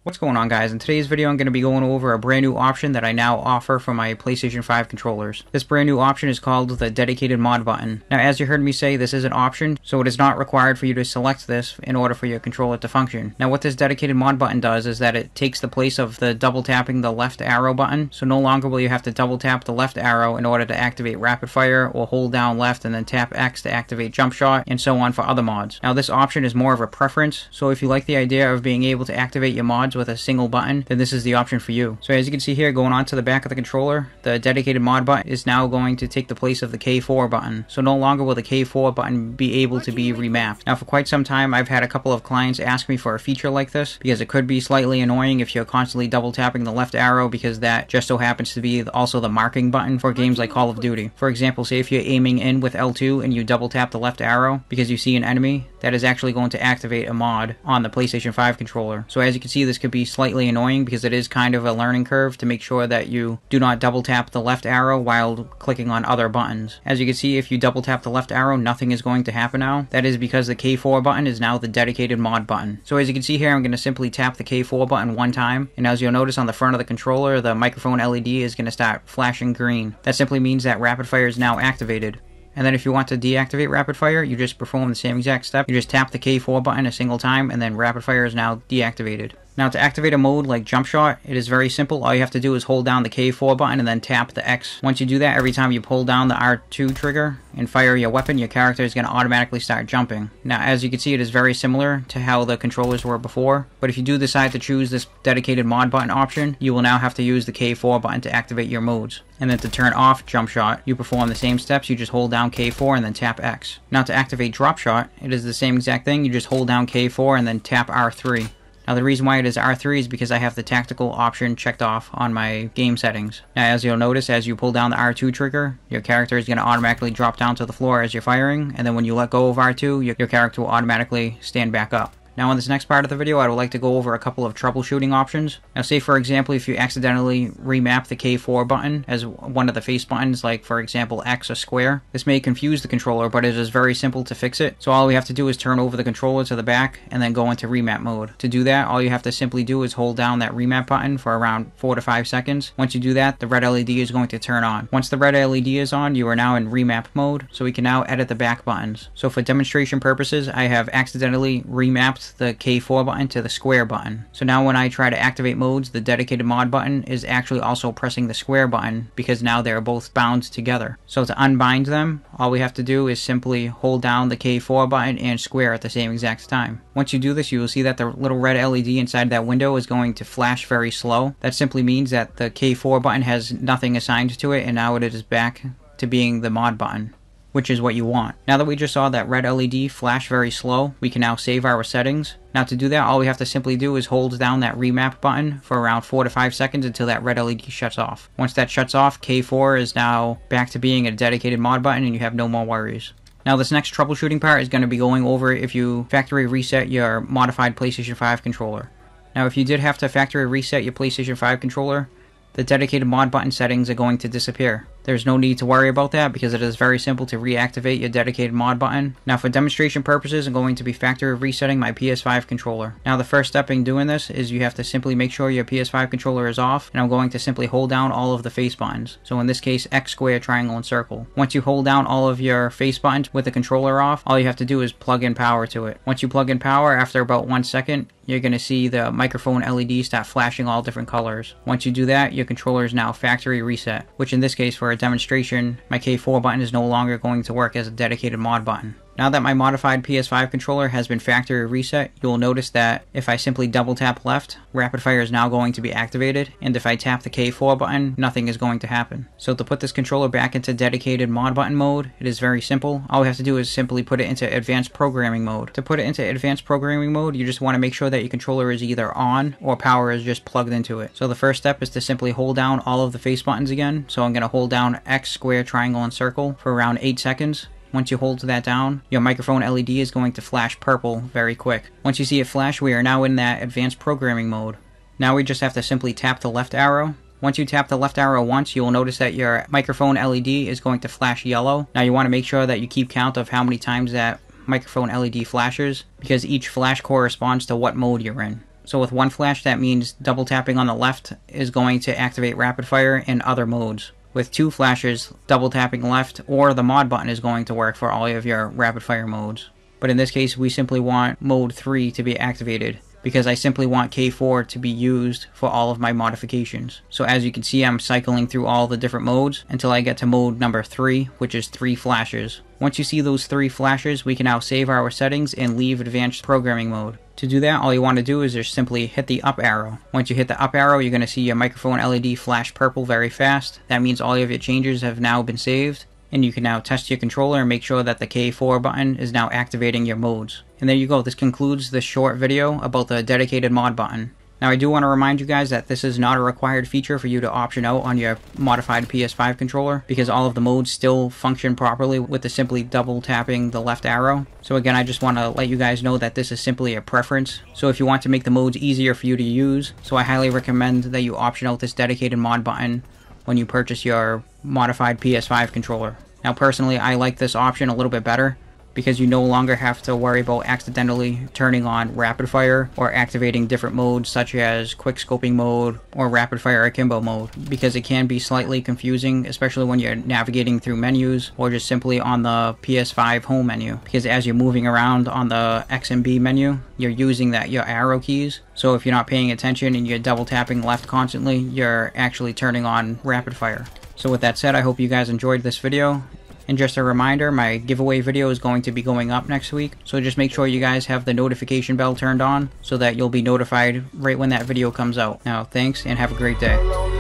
What's going on, guys? In today's video I'm going to be going over a brand new option that I now offer for my PlayStation 5 controllers. This brand new option is called the dedicated mod button. Now, as you heard me say, this is an option, so it is not required for you to select this in order for your controller to function. Now, what this dedicated mod button does is that it takes the place of the double tapping the left arrow button, so no longer will you have to double tap the left arrow in order to activate rapid fire, or hold down left and then tap X to activate jump shot, and so on for other mods. Now, this option is more of a preference, so if you like the idea of being able to activate your mods with a single button, then this is the option for you. So as you can see here, going on to the back of the controller, the dedicated mod button is now going to take the place of the K4 button. So no longer will the K4 button be able to be remapped. Now, for quite some time, I've had a couple of clients ask me for a feature like this, because it could be slightly annoying if you're constantly double tapping the left arrow, because that just so happens to be also the marking button for games like Call of Duty. For example, say if you're aiming in with L2 and you double tap the left arrow because you see an enemy, that is actually going to activate a mod on the PlayStation 5 controller. So as you can see, this could be slightly annoying because it is kind of a learning curve to make sure that you do not double tap the left arrow while clicking on other buttons. As you can see, if you double tap the left arrow, nothing is going to happen now. That is because the K4 button is now the dedicated mod button. So as you can see here, I'm going to simply tap the K4 button one time, and as you'll notice on the front of the controller, the microphone LED is going to start flashing green. That simply means that rapid fire is now activated. And then if you want to deactivate rapid fire, you just perform the same exact step. You just tap the K4 button a single time, and then rapid fire is now deactivated. Now, to activate a mode like jump shot, it is very simple. All you have to do is hold down the K4 button and then tap the X. Once you do that, every time you pull down the R2 trigger and fire your weapon, your character is going to automatically start jumping. Now, as you can see, it is very similar to how the controllers were before, but if you do decide to choose this dedicated mod button option, you will now have to use the K4 button to activate your modes. And then to turn off jump shot, you perform the same steps. You just hold down K4 and then tap X. Now, to activate drop shot, it is the same exact thing. You just hold down K4 and then tap R3. Now, the reason why it is R3 is because I have the tactical option checked off on my game settings. Now, as you'll notice, as you pull down the R2 trigger, your character is going to automatically drop down to the floor as you're firing, and then when you let go of R2, your character will automatically stand back up. Now, in this next part of the video, I would like to go over a couple of troubleshooting options. Now, say for example, if you accidentally remap the K4 button as one of the face buttons, like for example X or square, this may confuse the controller, but it is very simple to fix it. So all we have to do is turn over the controller to the back and then go into remap mode. To do that, all you have to simply do is hold down that remap button for around 4 to 5 seconds. Once you do that, the red LED is going to turn on. Once the red LED is on, you are now in remap mode, so we can now edit the back buttons. So for demonstration purposes, I have accidentally remapped the K4 button to the square button. So now when I try to activate modes, the dedicated mod button is actually also pressing the square button because now they're both bound together. So to unbind them, all we have to do is simply hold down the K4 button and square at the same exact time. Once you do this, you will see that the little red LED inside that window is going to flash very slow. That simply means that the K4 button has nothing assigned to it, and now it is back to being the mod button, which is what you want. Now that we just saw that red LED flash very slow, we can now save our settings. Now to do that, all we have to simply do is hold down that remap button for around 4 to 5 seconds until that red LED shuts off. Once that shuts off, K4 is now back to being a dedicated mod button and you have no more worries. Now this next troubleshooting part is going to be going over if you factory reset your modified PlayStation 5 controller. Now if you did have to factory reset your PlayStation 5 controller, the dedicated mod button settings are going to disappear. There's no need to worry about that because it is very simple to reactivate your dedicated mod button. Now for demonstration purposes, I'm going to be factory resetting my PS5 controller. Now the first step in doing this is you have to simply make sure your PS5 controller is off, and I'm going to simply hold down all of the face buttons. So in this case, X, square, triangle, and circle. Once you hold down all of your face buttons with the controller off, all you have to do is plug in power to it. Once you plug in power, after about 1 second, you're going to see the microphone LED start flashing all different colors. Once you do that, your controller is now factory reset, which in this case for a demonstration, my K4 button is no longer going to work as a dedicated mod button. Now that my modified PS5 controller has been factory reset, you will notice that if I simply double tap left, rapid fire is now going to be activated, and if I tap the K4 button, nothing is going to happen. So to put this controller back into dedicated mod button mode, it is very simple. All we have to do is simply put it into advanced programming mode. To put it into advanced programming mode, you just want to make sure that your controller is either on or power is just plugged into it. So the first step is to simply hold down all of the face buttons again. So I'm going to hold down X, square, triangle, and circle for around 8 seconds. Once you hold that down, your microphone LED is going to flash purple very quick. Once you see it flash, we are now in that advanced programming mode. Now we just have to simply tap the left arrow. Once you tap the left arrow once, you will notice that your microphone LED is going to flash yellow. Now you want to make sure that you keep count of how many times that microphone LED flashes, because each flash corresponds to what mode you're in. So with one flash, that means double tapping on the left is going to activate rapid fire in other modes. With two flashes, double tapping left or the mod button is going to work for all of your rapid fire modes. But in this case, we simply want mode 3 to be activated, because I simply want K4 to be used for all of my modifications. So as you can see, I'm cycling through all the different modes until I get to mode number 3, which is 3 flashes. Once you see those 3 flashes, we can now save our settings and leave advanced programming mode. To do that, all you want to do is just simply hit the up arrow. Once you hit the up arrow, you're going to see your microphone LED flash purple very fast. That means all of your changes have now been saved, and you can now test your controller and make sure that the K4 button is now activating your modes. And there you go, this concludes this short video about the dedicated mod button. Now I do want to remind you guys that this is not a required feature for you to option out on your modified PS5 controller, because all of the modes still function properly with the simply double tapping the left arrow. So again, I just want to let you guys know that this is simply a preference. So if you want to make the modes easier for you to use, so I highly recommend that you option out this dedicated mod button when you purchase your modified PS5 controller. Now personally, I like this option a little bit better, because you no longer have to worry about accidentally turning on rapid fire or activating different modes such as quick scoping mode or rapid fire akimbo mode, because it can be slightly confusing, especially when you're navigating through menus or just simply on the PS5 home menu, because as you're moving around on the X and B menu, you're using your arrow keys. So if you're not paying attention and you're double tapping left constantly, you're actually turning on rapid fire. So with that said, I hope you guys enjoyed this video. And just a reminder, my giveaway video is going to be going up next week, so just make sure you guys have the notification bell turned on so that you'll be notified right when that video comes out. Now, thanks and have a great day.